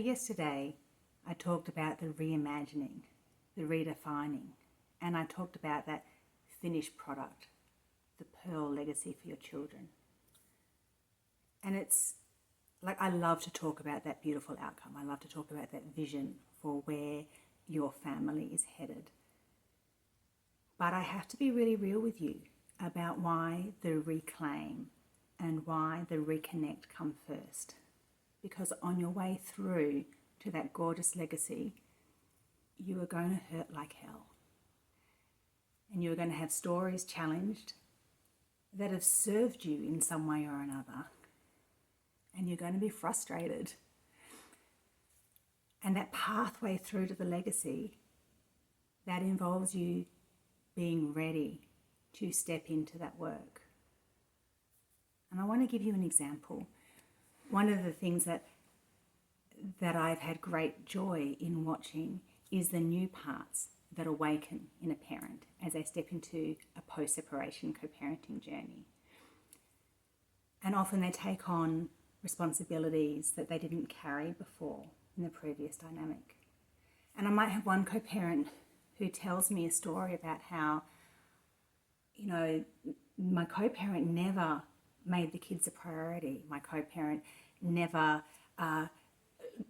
yesterday I talked about the reimagining, the redefining, and I talked about that finished product, the pearl legacy for your children. And it's like, I love to talk about that beautiful outcome. I love to talk about that vision for where your family is headed. But I have to be really real with you about why the reclaim and why the reconnect come first. Because on your way through to that gorgeous legacy, you are going to hurt like hell. And you're going to have stories challenged that have served you in some way or another. And you're going to be frustrated. And that pathway through to the legacy, that involves you being ready to step into that work. And I want to give you an example. One of the things that I've had great joy in watching is the new parts that awaken in a parent as they step into a post-separation co-parenting journey. And often they take on responsibilities that they didn't carry before in the previous dynamic. And I might have one co-parent who tells me a story about how, my co-parent never made the kids a priority. My co-parent never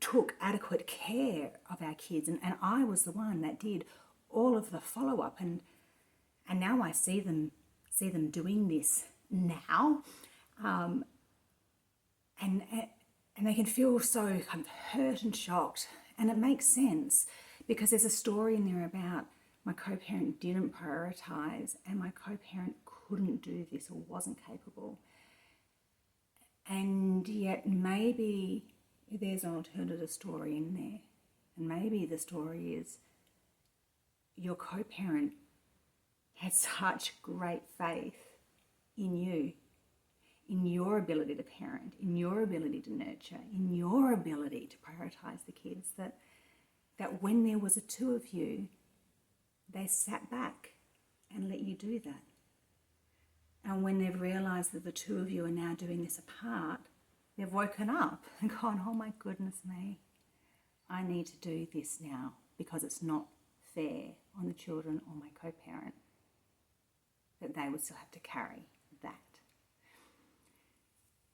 took adequate care of our kids, and I was the one that did all of the follow-up, and now I see them doing this now, and they can feel so kind of hurt and shocked, and it makes sense because there's a story in there about my co-parent didn't prioritize, and my co-parent couldn't do this or wasn't capable. And yet maybe there's an alternative story in there. And maybe the story is your co-parent had such great faith in you, in your ability to parent, in your ability to nurture, in your ability to prioritize the kids, that when there was a two of you, they sat back and let you do that. And when they've realised that the two of you are now doing this apart, they've woken up and gone, oh my goodness me, I need to do this now because it's not fair on the children or my co-parent that they would still have to carry that.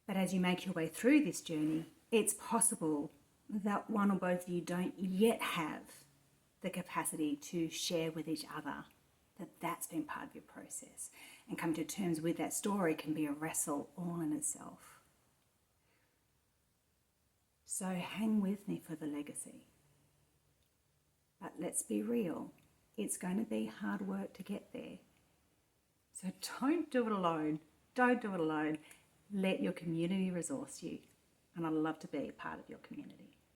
But as you make your way through this journey, it's possible that one or both of you don't yet have the capacity to share with each other that that's been part of your process. And come to terms with that story can be a wrestle all in itself. So hang with me for the legacy. But let's be real, it's going to be hard work to get there. So don't do it alone. Don't do it alone. Let your community resource you. And I'd love to be a part of your community.